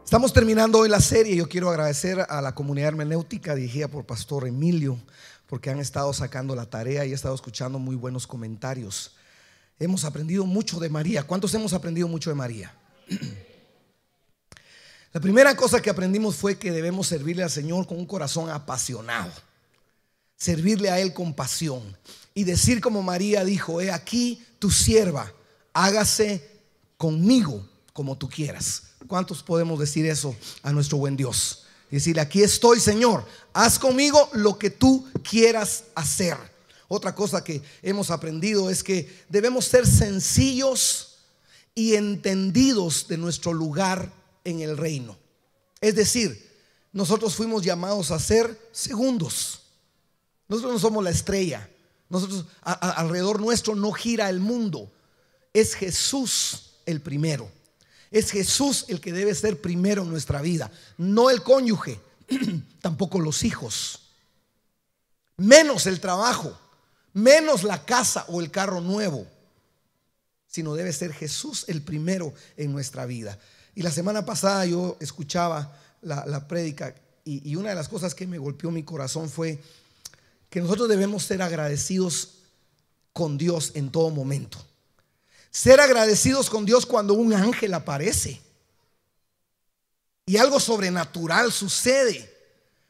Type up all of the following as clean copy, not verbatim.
Estamos terminando hoy la serie. Yo quiero agradecer a la comunidad hermenéutica dirigida por Pastor Emilio, porque han estado sacando la tarea y he estado escuchando muy buenos comentarios. Hemos aprendido mucho de María. ¿Cuántos hemos aprendido mucho de María? La primera cosa que aprendimos fue que debemos servirle al Señor con un corazón apasionado, servirle a Él con pasión y decir como María dijo: he aquí tu sierva, hágase conmigo como tú quieras. ¿Cuántos podemos decir eso a nuestro buen Dios? Y decirle: aquí estoy, Señor, haz conmigo lo que tú quieras hacer. Otra cosa que hemos aprendido es que debemos ser sencillos y entendidos de nuestro lugar en el reino. Es decir, nosotros fuimos llamados a ser segundos. Nosotros no somos la estrella. Nosotros alrededor nuestro no gira el mundo. Es Jesús el primero. Es Jesús el que debe ser primero en nuestra vida, no el cónyuge, tampoco los hijos, menos el trabajo, menos la casa o el carro nuevo, sino debe ser Jesús el primero en nuestra vida. Y la semana pasada yo escuchaba la prédica y una de las cosas que me golpeó mi corazón fue que nosotros debemos ser agradecidos con Dios en todo momento. Ser agradecidos con Dios cuando un ángel aparece y algo sobrenatural sucede.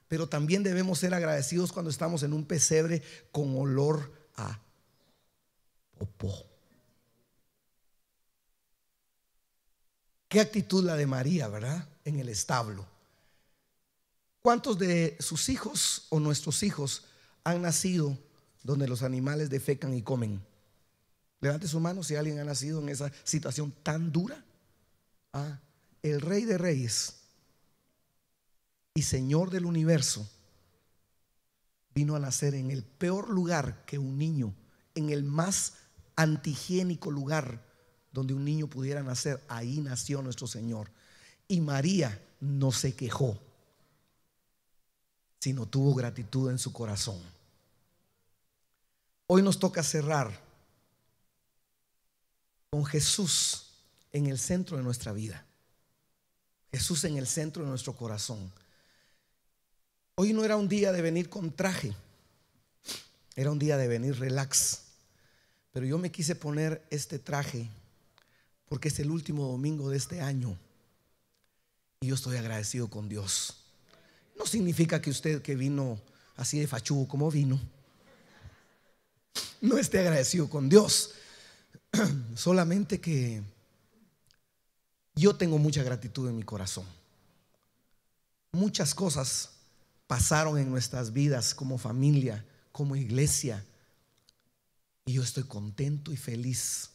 Pero también debemos ser agradecidos cuando estamos en un pesebre con olor a popó. Qué actitud la de María, ¿verdad? En el establo. ¿Cuántos de sus hijos o nuestros hijos han nacido donde los animales defecan y comen? Levante su mano si alguien ha nacido en esa situación tan dura. El Rey de Reyes y Señor del universo vino a nacer en el peor lugar que un niño, en el más antihigiénico lugar donde un niño pudiera nacer. Ahí nació nuestro Señor. Y María no se quejó, sino tuvo gratitud en su corazón. Hoy nos toca cerrar con Jesús en el centro de nuestra vida, Jesús en el centro de nuestro corazón. Hoy no era un día de venir con traje, era un día de venir relax. Pero yo me quise poner este traje porque es el último domingo de este año y yo estoy agradecido con Dios. No significa que usted, que vino así de fachugo como vino, no esté agradecido con Dios. Solamente que yo tengo mucha gratitud en mi corazón. Muchas cosas pasaron en nuestras vidas como familia, como iglesia, y yo estoy contento y feliz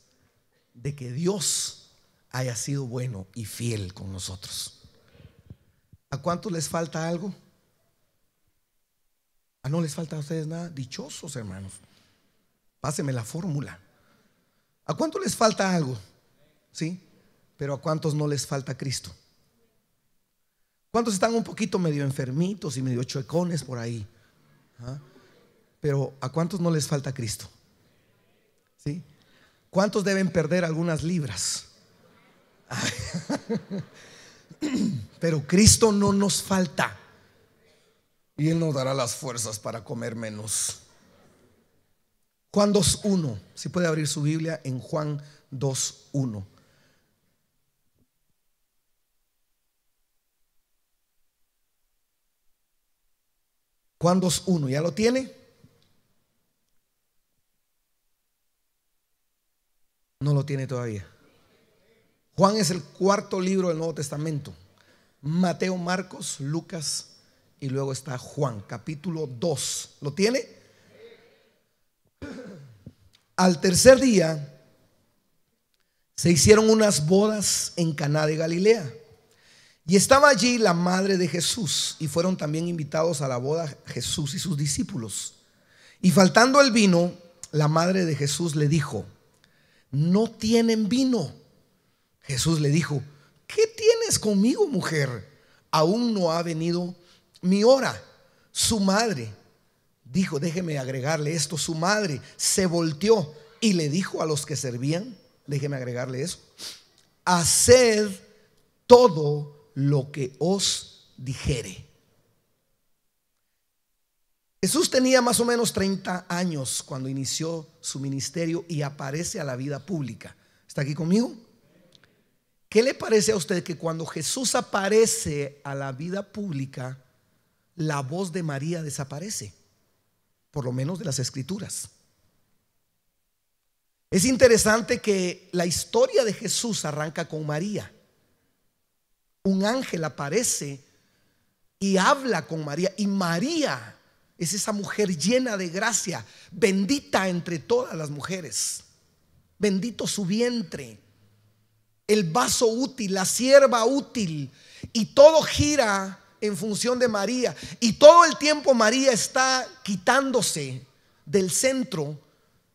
de que Dios haya sido bueno y fiel con nosotros. ¿A cuántos les falta algo? ¿No les falta a ustedes nada? Dichosos, hermanos. Páseme la fórmula. ¿A cuántos les falta algo? Sí, pero ¿a cuántos no les falta Cristo? ¿Cuántos están un poquito medio enfermitos y medio chuecones por ahí? Pero ¿a cuántos no les falta Cristo? ¿Sí? ¿Cuántos deben perder algunas libras? Pero Cristo no nos falta y Él nos dará las fuerzas para comer menos. Juan 2:1, si puede abrir su Biblia en Juan 2:1. Juan 2:1, ¿ya lo tiene? No lo tiene todavía. Juan es el cuarto libro del Nuevo Testamento. Mateo, Marcos, Lucas y luego está Juan, capítulo 2. ¿Lo tiene? Al tercer día se hicieron unas bodas en Caná de Galilea y estaba allí la madre de Jesús, y fueron también invitados a la boda Jesús y sus discípulos. Y faltando el vino, la madre de Jesús le dijo: no tienen vino. Jesús le dijo: ¿qué tienes conmigo, mujer? Aún no ha venido mi hora. Su madre dijo, déjeme agregarle esto, su madre se volteó Y le dijo a los que servían, déjeme agregarle eso: haced todo lo que os dijere. Jesús tenía más o menos 30 años cuando inició su ministerio y aparece a la vida pública. ¿Está aquí conmigo? ¿Qué le parece a usted que cuando Jesús aparece a la vida pública, la voz de María desaparece? Por lo menos de las escrituras. Es interesante que la historia de Jesús arranca con María. Un ángel aparece y habla con María, y María es esa mujer llena de gracia, bendita entre todas las mujeres. Bendito su vientre, el vaso útil, la sierva útil, y todo gira en función de María. Y todo el tiempo María está quitándose del centro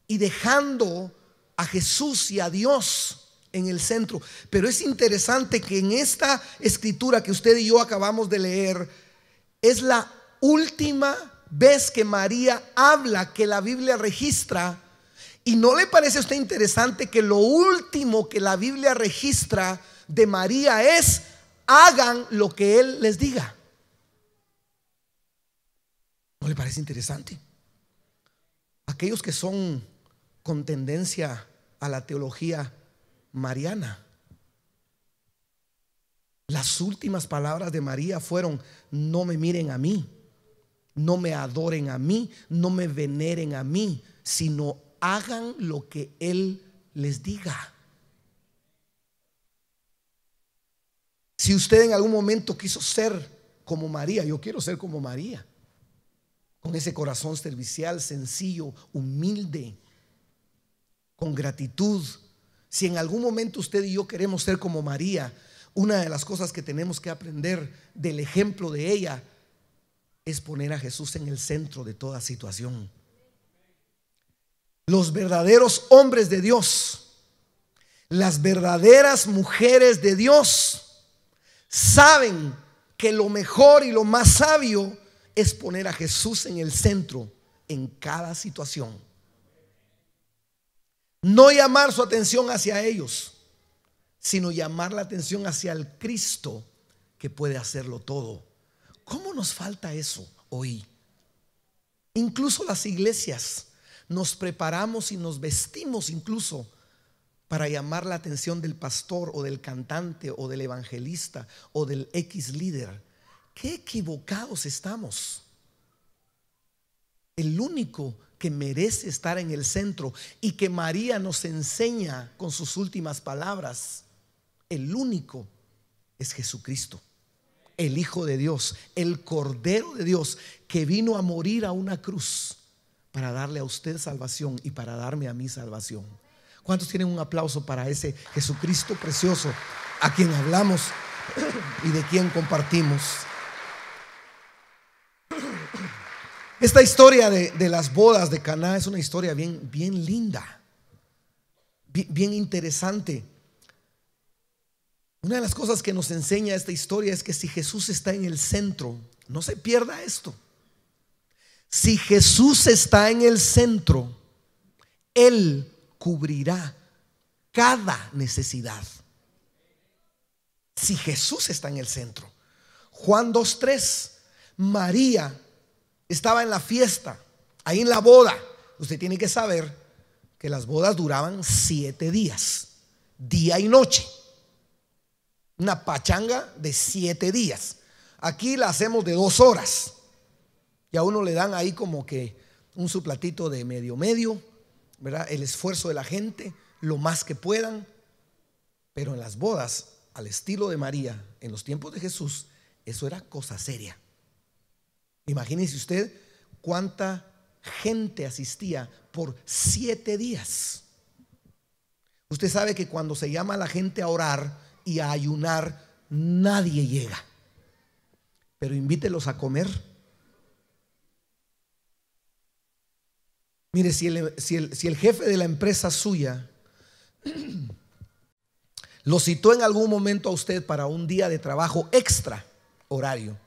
y dejando a Jesús y a Dios en el centro. Pero es interesante que en esta escritura que usted y yo acabamos de leer, es la última vez que María habla, que la Biblia registra. ¿Y no le parece a usted interesante que lo último que la Biblia registra de María es: hagan lo que Él les diga? ¿No le parece interesante? Aquellos que son con tendencia a la teología mariana, las últimas palabras de María fueron: no me miren a mí, no me adoren a mí, no me veneren a mí, sino hagan lo que Él les diga. Si usted en algún momento quiso ser como María, yo quiero ser como María, con ese corazón servicial, sencillo, humilde, con gratitud. Si en algún momento usted y yo queremos ser como María, una de las cosas que tenemos que aprender del ejemplo de ella es poner a Jesús en el centro de toda situación. Los verdaderos hombres de Dios, las verdaderas mujeres de Dios, saben que lo mejor y lo más sabio es poner a Jesús en el centro en cada situación. No llamar su atención hacia ellos, sino llamar la atención hacia el Cristo que puede hacerlo todo. ¿Cómo nos falta eso hoy? Incluso las iglesias nos preparamos y nos vestimos incluso para llamar la atención del pastor o del cantante o del evangelista o del X líder. Qué equivocados estamos. El único que merece estar en el centro y que María nos enseña con sus últimas palabras, el único es Jesucristo, el Hijo de Dios, el Cordero de Dios, que vino a morir a una cruz para darle a usted salvación y para darme a mí salvación. ¿Cuántos tienen un aplauso para ese Jesucristo precioso a quien hablamos y de quien compartimos? Esta historia de las bodas de Caná es una historia bien linda, bien interesante. Una de las cosas que nos enseña esta historia es que si Jesús está en el centro, no se pierda esto. Si Jesús está en el centro, Él cubrirá cada necesidad. Si Jesús está en el centro. Juan 2:3, María estaba en la fiesta, ahí en la boda. Usted tiene que saber que las bodas duraban 7 días, día y noche. Una pachanga de 7 días. Aquí la hacemos de 2 horas. Y a uno le dan ahí como que un su platito de medio, ¿verdad? El esfuerzo de la gente, lo más que puedan. Pero en las bodas, al estilo de María, en los tiempos de Jesús, eso era cosa seria. Imagínese usted cuánta gente asistía por 7 días. Usted sabe que cuando se llama a la gente a orar y a ayunar, nadie llega. Pero invítelos a comer. Mire, si el jefe de la empresa suya lo citó en algún momento a usted para un día de trabajo extra horario,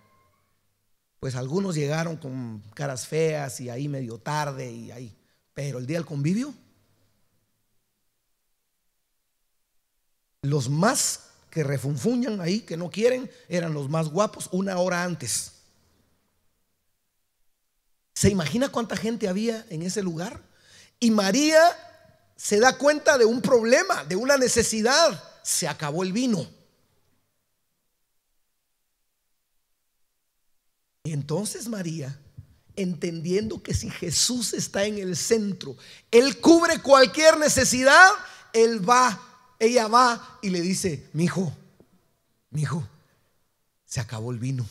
pues algunos llegaron con caras feas y ahí medio tarde y ahí. Pero el día del convivio, Los más que refunfuñan ahí, que no quieren, eran los más guapos una hora antes. ¿Se imagina cuánta gente había en ese lugar? Y María se da cuenta de un problema, de una necesidad. Se acabó el vino. Y entonces María, entendiendo que si Jesús está en el centro, Él cubre cualquier necesidad, ella va y le dice: mi hijo, se acabó el vino.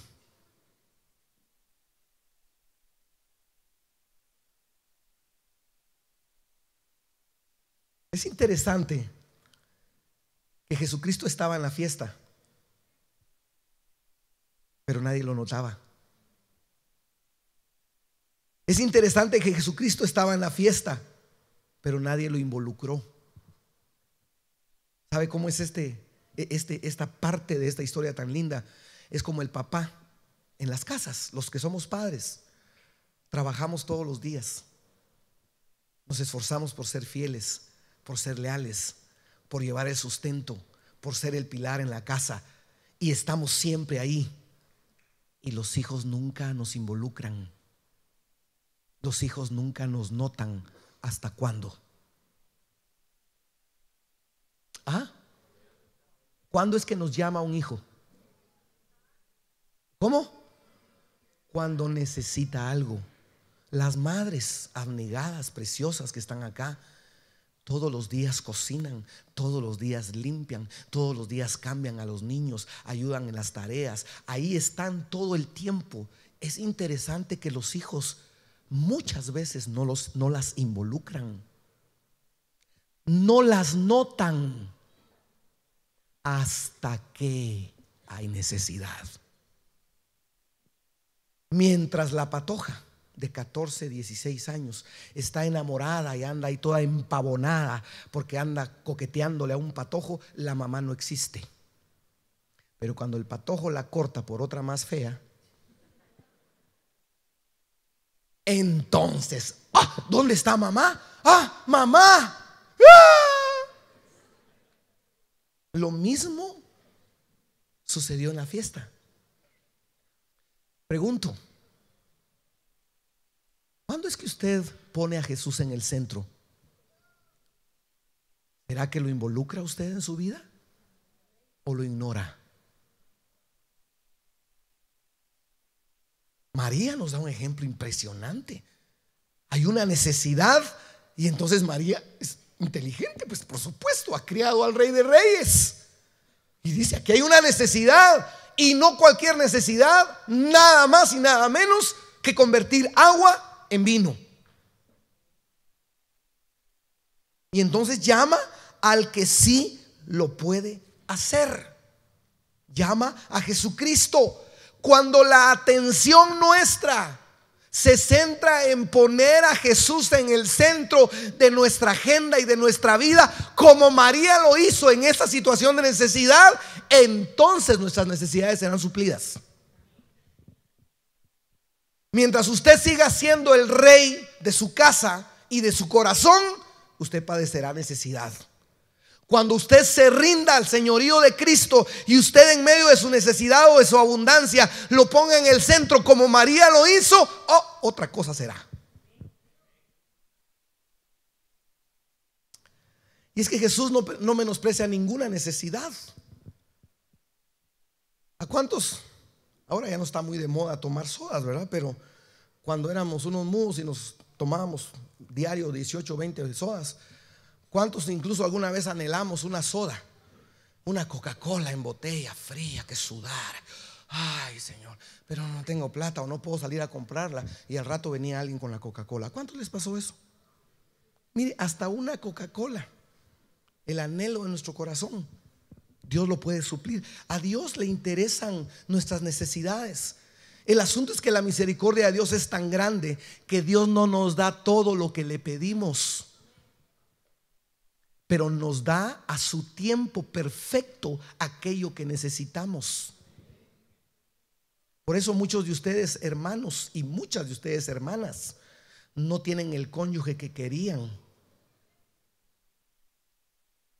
Es interesante que Jesucristo estaba en la fiesta, pero nadie lo notaba. Es interesante que Jesucristo estaba en la fiesta, pero nadie lo involucró. ¿Sabe cómo es esta parte de esta historia tan linda? Es como el papá en las casas. Los que somos padres trabajamos todos los días, nos esforzamos por ser fieles, por ser leales, por llevar el sustento, por ser el pilar en la casa, y estamos siempre ahí. Y los hijos nunca nos involucran. Los hijos nunca nos notan. ¿Hasta cuándo? ¿Cuándo es que nos llama un hijo? ¿Cómo? Cuando necesita algo. Las madres abnegadas, preciosas que están acá, todos los días cocinan, todos los días limpian, todos los días cambian a los niños, ayudan en las tareas, ahí están todo el tiempo. Es interesante que los hijos muchas veces no las involucran, no las notan hasta que hay necesidad. Mientras la patoja de 14, 16 años está enamorada y anda ahí toda empavonada porque anda coqueteándole a un patojo, la mamá no existe. Pero cuando el patojo la corta por otra más fea, entonces, ¿dónde está mamá? Mamá. Lo mismo sucedió en la fiesta. Pregunto, ¿cuándo es que usted pone a Jesús en el centro? ¿Será que lo involucra usted en su vida o lo ignora? María nos da un ejemplo impresionante. Hay una necesidad y entonces María es inteligente, pues por supuesto, ha criado al Rey de Reyes y dice: aquí hay una necesidad, y no cualquier necesidad, nada más y nada menos que convertir agua en vino. Y entonces llama al que sí lo puede hacer. Llama a Jesucristo. Cuando la atención nuestra se centra en poner a Jesús en el centro de nuestra agenda y de nuestra vida, como María lo hizo en esa situación de necesidad, entonces nuestras necesidades serán suplidas. Mientras usted siga siendo el rey de su casa y de su corazón, usted padecerá necesidad. Cuando usted se rinda al señorío de Cristo y usted en medio de su necesidad o de su abundancia lo ponga en el centro como María lo hizo, otra cosa será. Y es que Jesús no menosprecia ninguna necesidad. ¿A cuántos? Ahora ya no está muy de moda tomar sodas, ¿verdad? Pero cuando éramos unos mus y nos tomábamos diario 18, 20 sodas, ¿cuántos incluso alguna vez anhelamos una soda? Una Coca-Cola en botella fría, que sudar. Ay, Señor, pero no tengo plata o no puedo salir a comprarla. Y al rato venía alguien con la Coca-Cola. ¿A cuántos les pasó eso? Mire, hasta una Coca-Cola, el anhelo de nuestro corazón, Dios lo puede suplir. A Dios le interesan nuestras necesidades. El asunto es que la misericordia de Dios es tan grande que Dios no nos da todo lo que le pedimos, pero nos da a su tiempo perfecto aquello que necesitamos. Por eso muchos de ustedes, hermanos, y muchas de ustedes, hermanas, no tienen el cónyuge que querían,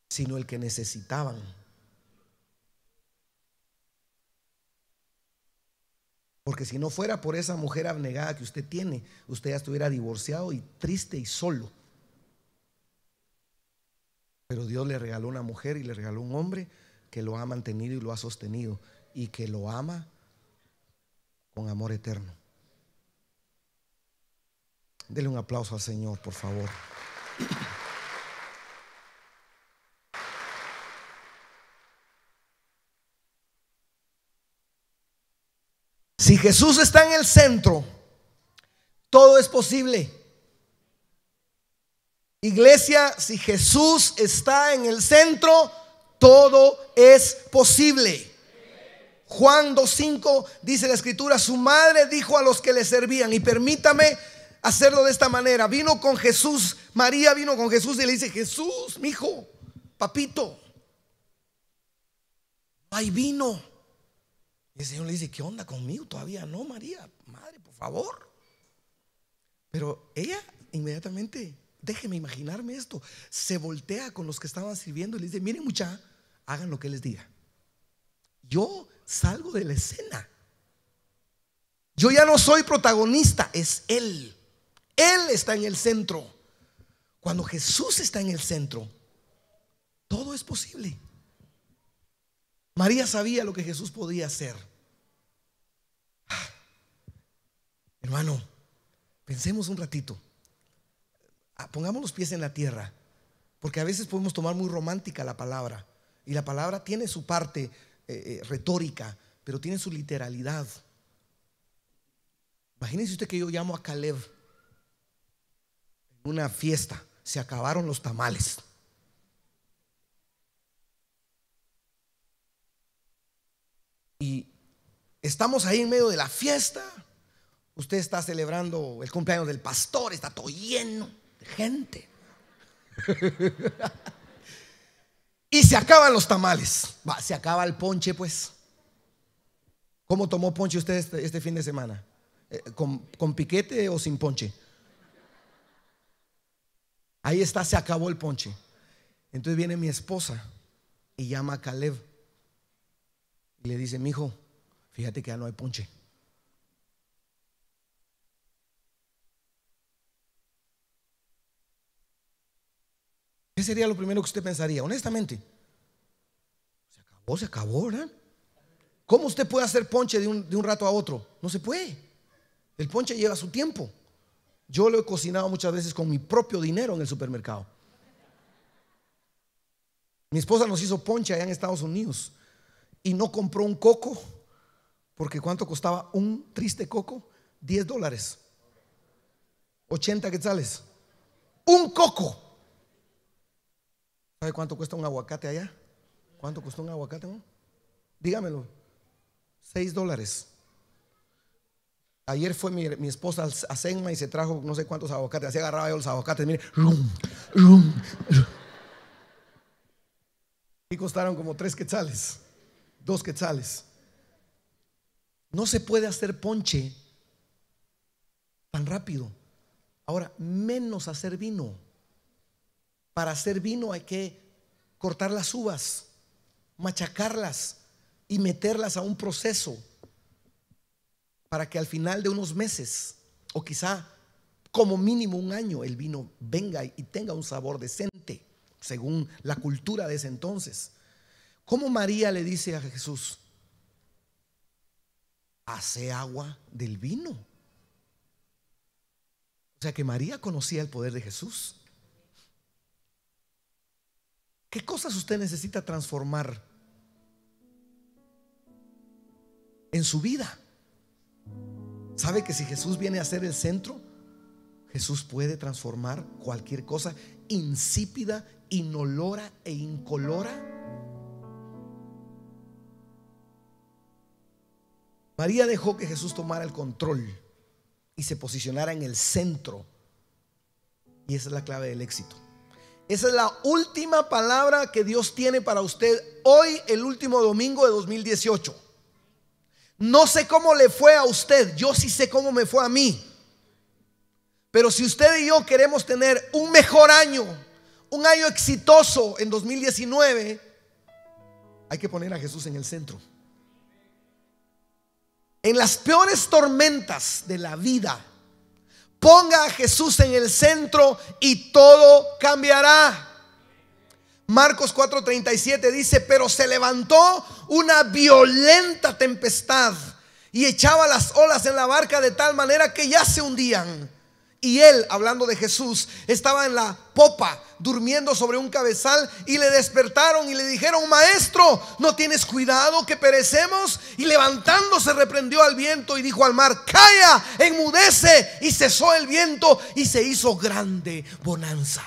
sino el que necesitaban. Porque si no fuera por esa mujer abnegada que usted tiene, usted ya estuviera divorciado y triste y solo. Pero Dios le regaló una mujer y le regaló un hombre que lo ha mantenido y lo ha sostenido, y que lo ama con amor eterno. Dele un aplauso al Señor, por favor. Si Jesús está en el centro, todo es posible. Iglesia, si Jesús está en el centro, todo es posible. Juan 2:5 dice la escritura: su madre dijo a los que le servían, y permítame hacerlo de esta manera, vino con Jesús, María vino con Jesús y le dice: Jesús, mi hijo, papito, no hay vino. Y el Señor le dice: ¿qué onda conmigo? Todavía no, María, madre, por favor. Pero ella inmediatamente, déjeme imaginarme esto, se voltea con los que estaban sirviendo y le dice: miren, mucha, hagan lo que él les diga. Yo salgo de la escena. Yo ya no soy protagonista, es Él. Él está en el centro. Cuando Jesús está en el centro, todo es posible. María sabía lo que Jesús podía hacer. Hermano, pensemos un ratito. Pongamos los pies en la tierra, porque a veces podemos tomar muy romántica la palabra, y la palabra tiene su parte retórica, pero tiene su literalidad. Imagínense usted que yo llamo a Caleb en una fiesta, se acabaron los tamales. Y estamos ahí en medio de la fiesta. Usted está celebrando el cumpleaños del pastor, está todo lleno de gente. Y se acaban los tamales. Se acaba el ponche, pues. ¿Cómo tomó ponche usted este fin de semana? ¿Con piquete o sin ponche? Ahí está, se acabó el ponche. Entonces viene mi esposa y llama a Caleb y le dice: mijo, fíjate que ya no hay ponche. ¿Qué sería lo primero que usted pensaría? Honestamente, se acabó, ¿verdad? ¿Cómo usted puede hacer ponche de un rato a otro? No se puede. El ponche lleva su tiempo. Yo lo he cocinado muchas veces con mi propio dinero en el supermercado. Mi esposa nos hizo ponche allá en Estados Unidos y no compró un coco, porque ¿cuánto costaba un triste coco? $10, 80 quetzales. Un coco. ¿Sabe cuánto cuesta un aguacate allá? ¿Cuánto costó un aguacate? ¿No? Dígamelo. $6. Ayer fue mi esposa a Senma y se trajo no sé cuántos aguacates. Así agarraba yo los aguacates, mire, y costaron como 3 quetzales, 2 quetzales. No se puede hacer ponche tan rápido. Ahora, menos hacer vino. Para hacer vino hay que cortar las uvas, machacarlas y meterlas a un proceso para que al final de unos meses, o quizá como mínimo un año, el vino venga y tenga un sabor decente, según la cultura de ese entonces. ¿Cómo María le dice a Jesús: hace agua del vino? O sea que María conocía el poder de Jesús. ¿Qué cosas usted necesita transformar en su vida? ¿Sabe que si Jesús viene a ser el centro, Jesús puede transformar cualquier cosa insípida, inolora e incolora? María dejó que Jesús tomara el control y se posicionara en el centro. Y esa es la clave del éxito. Esa es la última palabra que Dios tiene para usted hoy, el último domingo de 2018. No sé cómo le fue a usted, yo sí sé cómo me fue a mí. Pero si usted y yo queremos tener un mejor año, un año exitoso en 2019, hay que poner a Jesús en el centro. En las peores tormentas de la vida, ponga a Jesús en el centro y todo cambiará. Marcos 4:37 dice: pero se levantó una violenta tempestad y echaba las olas en la barca de tal manera que ya se hundían. Y él, hablando de Jesús, estaba en la popa durmiendo sobre un cabezal, y le despertaron y le dijeron: maestro, ¿no tienes cuidado que perecemos? Y levantándose reprendió al viento y dijo al mar: calla, enmudece. Y cesó el viento y se hizo grande bonanza.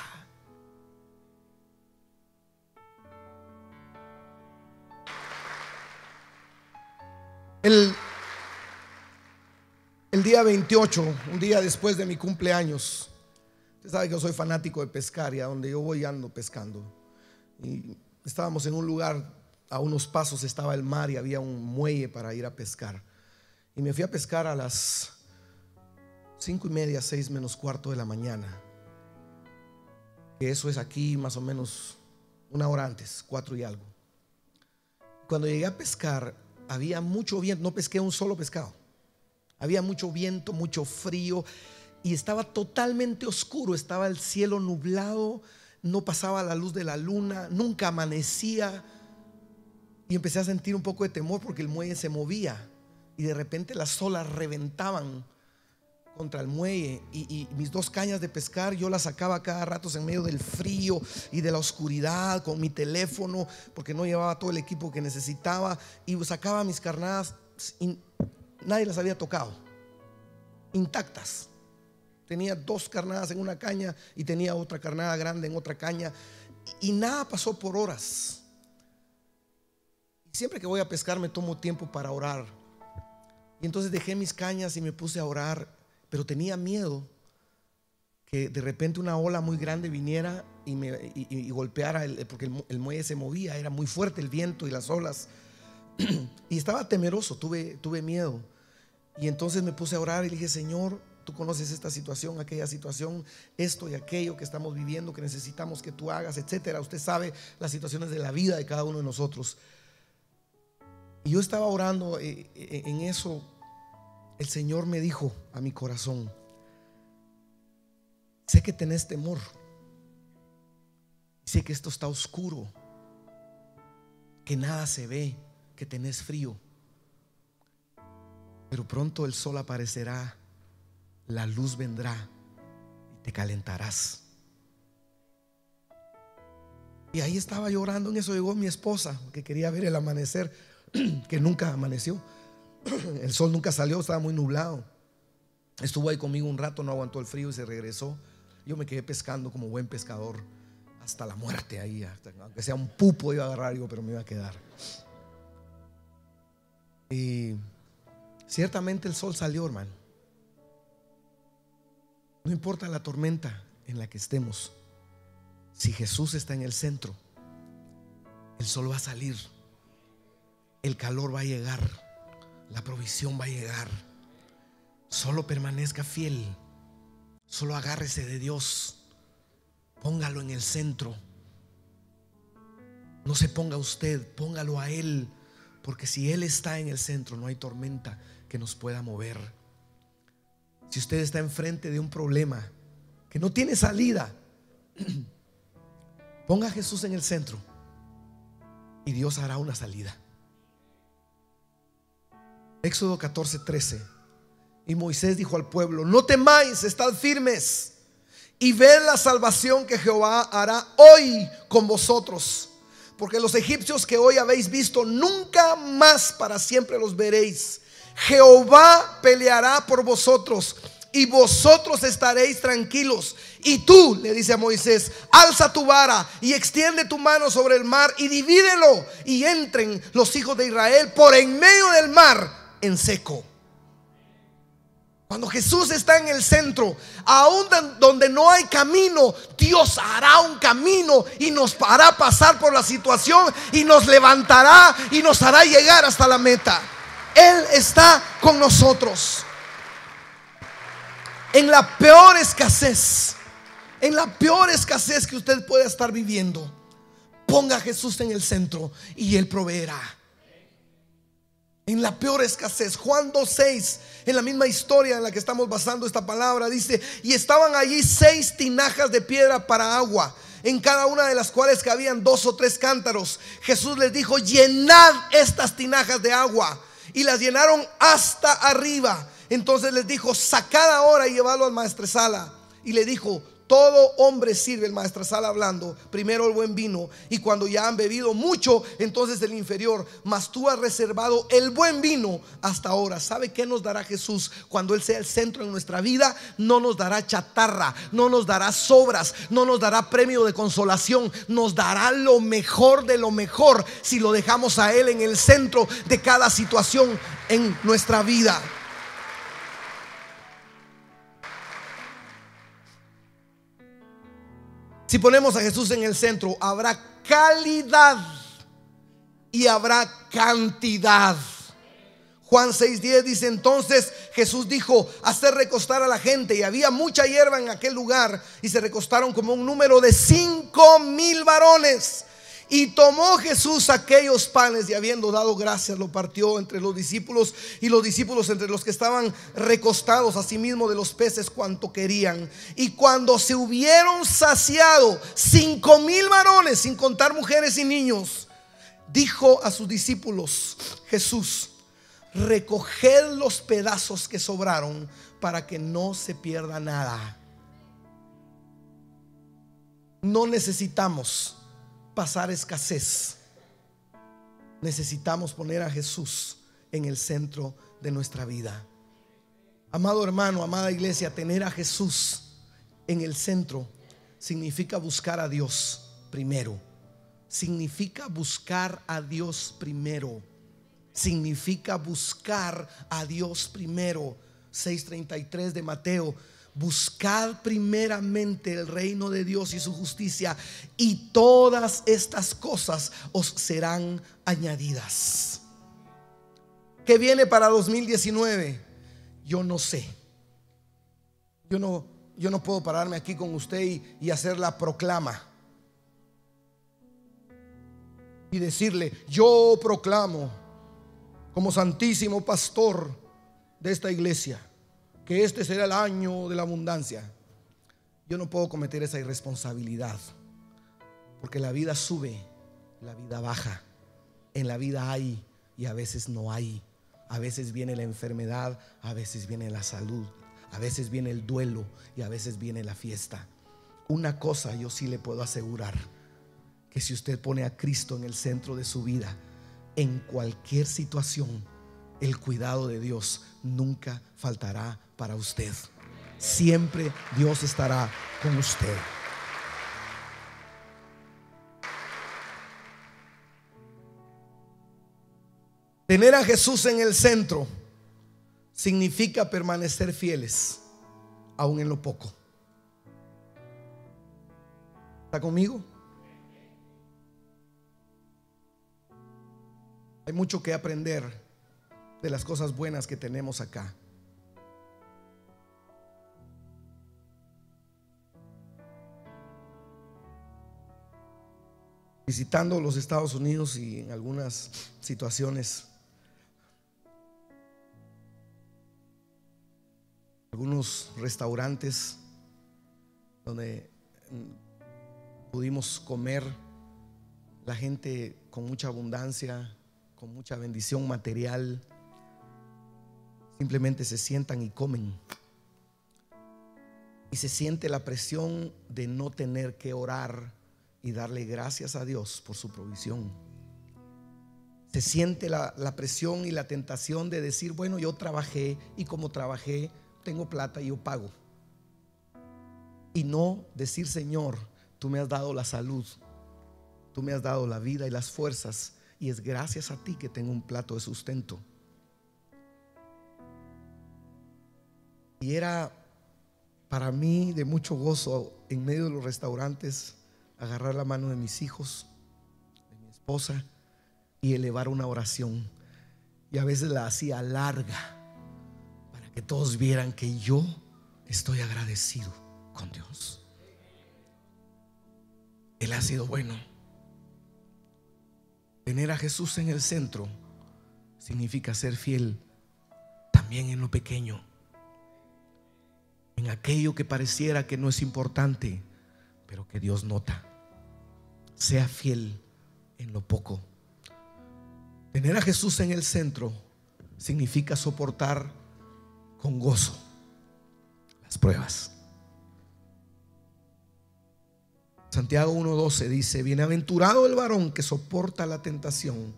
El día 28, un día después de mi cumpleaños, usted sabe que yo soy fanático de pescar, y a donde yo voy ando pescando. Y estábamos en un lugar, a unos pasos estaba el mar y había un muelle para ir a pescar. Y me fui a pescar a las 5:30, 6 menos cuarto de la mañana, que eso es aquí más o menos una hora antes, 4 y algo. Cuando llegué a pescar, había mucho viento, no pesqué un solo pescado. Había mucho viento, mucho frío, y estaba totalmente oscuro. Estaba el cielo nublado, no pasaba la luz de la luna, nunca amanecía. Y empecé a sentir un poco de temor porque el muelle se movía y de repente las olas reventaban contra el muelle, y mis 2 cañas de pescar yo las sacaba cada rato en medio del frío y de la oscuridad con mi teléfono, porque no llevaba todo el equipo que necesitaba, y sacaba mis carnadas y nadie las había tocado, intactas. Tenía 2 carnadas en una caña y tenía otra carnada grande en otra caña, y nada pasó por horas. Siempre que voy a pescar me tomo tiempo para orar, y entonces dejé mis cañas y me puse a orar. Pero tenía miedo que de repente una ola muy grande viniera y golpeara, porque el muelle se movía, era muy fuerte el viento y las olas. Y estaba temeroso, tuve miedo. Y entonces me puse a orar y le dije: Señor, tú conoces esta situación, aquella situación, esto y aquello que estamos viviendo, que necesitamos que tú hagas, etcétera. Usted sabe las situaciones de la vida de cada uno de nosotros. Y yo estaba orando en eso. El Señor me dijo a mi corazón: sé que tenés temor, sé que esto está oscuro, que nada se ve, que tenés frío, pero pronto el sol aparecerá, la luz vendrá y te calentarás. Y ahí estaba yo orando. En eso llegó mi esposa, que quería ver el amanecer, que nunca amaneció. El sol nunca salió, estaba muy nublado. Estuvo ahí conmigo un rato, no aguantó el frío y se regresó. Yo me quedé pescando como buen pescador hasta la muerte ahí, aunque sea un pupo iba a agarrar yo, pero me iba a quedar. Y ciertamente el sol salió, hermano. No importa la tormenta en la que estemos, si Jesús está en el centro, el sol va a salir, el calor va a llegar, la provisión va a llegar. Solo permanezca fiel, solo agárrese de Dios, póngalo en el centro. No se ponga usted, póngalo a Él, porque si Él está en el centro, no hay tormenta que nos pueda mover. Si usted está enfrente de un problema que no tiene salida, ponga a Jesús en el centro y Dios hará una salida. Éxodo 14:13. Y Moisés dijo al pueblo: no temáis, estad firmes y ved la salvación que Jehová hará hoy con vosotros, porque los egipcios que hoy habéis visto, nunca más para siempre los veréis. Jehová peleará por vosotros y vosotros estaréis tranquilos. Y tú, le dice a Moisés, alza tu vara y extiende tu mano sobre el mar y divídelo, y entren los hijos de Israel por en medio del mar en seco. Cuando Jesús está en el centro, aún donde no hay camino, Dios hará un camino y nos hará pasar por la situación y nos levantará y nos hará llegar hasta la meta. Él está con nosotros. En la peor escasez, que usted pueda estar viviendo, ponga a Jesús en el centro y Él proveerá. En la peor escasez. Juan 2:6, en la misma historia en la que estamos basando esta palabra, dice: y estaban allí 6 tinajas de piedra para agua, en cada una de las cuales cabían 2 o 3 cántaros. Jesús les dijo: llenad estas tinajas de agua. Y las llenaron hasta arriba. Entonces les dijo: sacad ahora y llevadlo al maestresala. Y le dijo: todo hombre sirve, el maestresala hablando, primero el buen vino, y cuando ya han bebido mucho, entonces el inferior. Mas tú has reservado el buen vino hasta ahora. ¿Sabe qué nos dará Jesús cuando Él sea el centro en nuestra vida? No nos dará chatarra, no nos dará sobras, no nos dará premio de consolación. Nos dará lo mejor de lo mejor si lo dejamos a Él en el centro de cada situación en nuestra vida. Si ponemos a Jesús en el centro, habrá calidad y habrá cantidad. Juan 6:10 dice: entonces Jesús dijo: hacer recostar a la gente. Y había mucha hierba en aquel lugar, y se recostaron como un número de 5,000 varones. Y tomó Jesús aquellos panes, y habiendo dado gracias, lo partió entre los discípulos, y los discípulos entre los que estaban recostados, asimismo de los peces cuanto querían. Y cuando se hubieron saciado 5,000 varones, sin contar mujeres y niños, dijo a sus discípulos Jesús: recoged los pedazos que sobraron, para que no se pierda nada. No necesitamos pasar escasez. Necesitamos poner a Jesús en el centro de nuestra vida. Amado hermano, amada iglesia, tener a Jesús en el centro significa buscar a Dios primero. Significa buscar a Dios primero. Significa buscar a Dios primero. 6:33 de Mateo: buscad primeramente el reino de Dios y su justicia, y todas estas cosas os serán añadidas. ¿Qué viene para 2019? Yo no sé. Yo no puedo pararme aquí con usted y hacer la proclama y decirle: yo proclamo como santísimo pastor de esta iglesia que este será el año de la abundancia. Yo no puedo cometer esa irresponsabilidad, porque la vida sube, la vida baja. En la vida hay y a veces no hay. A veces viene la enfermedad, a veces viene la salud, a veces viene el duelo y a veces viene la fiesta. Una cosa yo sí le puedo asegurar: que si usted pone a Cristo en el centro de su vida, en cualquier situación, el cuidado de Dios nunca faltará para usted. Siempre Dios estará con usted. Tener a Jesús en el centro significa permanecer fieles aún en lo poco. ¿Está conmigo? Hay mucho que aprender de las cosas buenas que tenemos acá. Visitando los Estados Unidos y en algunas situaciones, algunos restaurantes donde pudimos comer, la gente con mucha abundancia, con mucha bendición material, simplemente se sientan y comen, y se siente la presión de no tener que orar y darle gracias a Dios por su provisión. Se siente la presión y la tentación de decir: bueno, yo trabajé, y como trabajé tengo plata y yo pago. Y no decir: Señor, tú me has dado la salud, tú me has dado la vida y las fuerzas, y es gracias a ti que tengo un plato de sustento. Y era para mí de mucho gozo, en medio de los restaurantes, agarrar la mano de mis hijos, de mi esposa, y elevar una oración. Y a veces la hacía larga para que todos vieran que yo estoy agradecido con Dios. Él ha sido bueno. Tener a Jesús en el centro significa ser fiel también en lo pequeño, en aquello que pareciera que no es importante, pero que Dios nota. Sea fiel en lo poco. Tener a Jesús en el centro significa soportar con gozo las pruebas. Santiago 1:12 dice: bienaventurado el varón que soporta la tentación,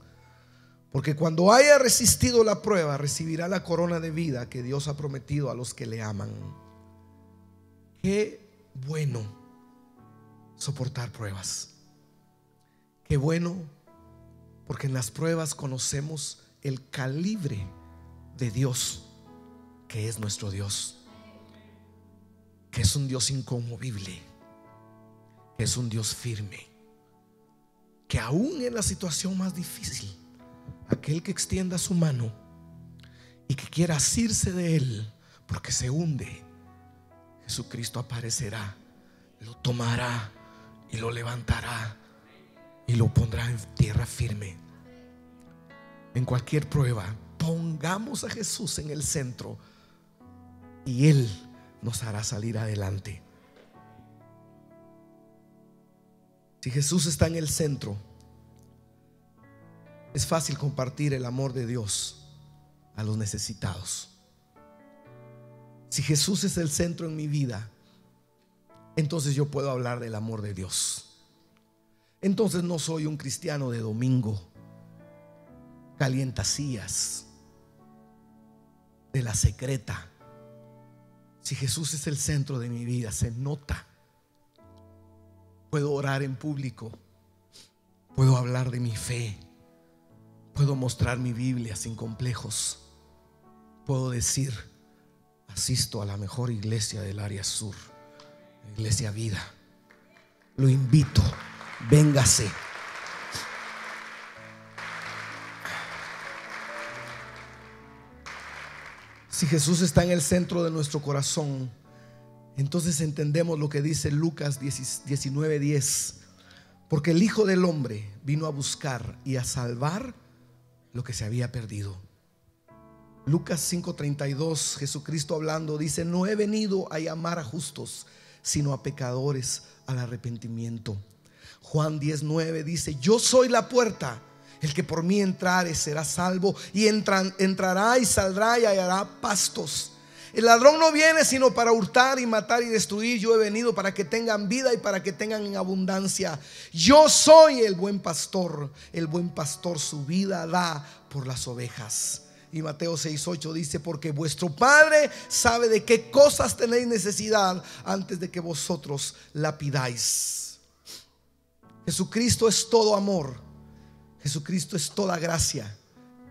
porque cuando haya resistido la prueba, recibirá la corona de vida que Dios ha prometido a los que le aman. Qué bueno soportar pruebas. Qué bueno, porque en las pruebas conocemos el calibre de Dios, que es nuestro Dios, que es un Dios inconmovible, que es un Dios firme, que aún en la situación más difícil, aquel que extienda su mano y que quiera asirse de él porque se hunde, Jesucristo aparecerá, lo tomará y lo levantará y lo pondrá en tierra firme. En cualquier prueba, pongamos a Jesús en el centro y Él nos hará salir adelante. Si Jesús está en el centro, es fácil compartir el amor de Dios a los necesitados. Si Jesús es el centro en mi vida, entonces yo puedo hablar del amor de Dios. Entonces no soy un cristiano de domingo, calientasías, de la secreta. Si Jesús es el centro de mi vida, se nota. Puedo orar en público, puedo hablar de mi fe, puedo mostrar mi Biblia sin complejos, puedo decir: asisto a la mejor iglesia del área sur, Iglesia Vida. Lo invito, véngase. Si Jesús está en el centro de nuestro corazón, entonces entendemos lo que dice Lucas 19:10. Porque el Hijo del Hombre vino a buscar y a salvar lo que se había perdido. Lucas 5:32, Jesucristo hablando dice: no he venido a llamar a justos, sino a pecadores al arrepentimiento. Juan 10:9 dice: yo soy la puerta, el que por mí entrare será salvo, y entrará y saldrá y hallará pastos. El ladrón no viene sino para hurtar y matar y destruir. Yo he venido para que tengan vida y para que tengan en abundancia. Yo soy el buen pastor. El buen pastor su vida da por las ovejas. Y Mateo 6:8 dice: porque vuestro Padre sabe de qué cosas tenéis necesidad antes de que vosotros la pidáis. Jesucristo es todo amor. Jesucristo es toda gracia.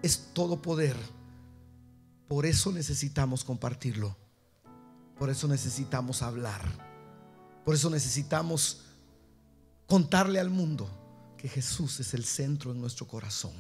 Es todo poder. Por eso necesitamos compartirlo. Por eso necesitamos hablar. Por eso necesitamos contarle al mundo que Jesús es el centro en nuestro corazón.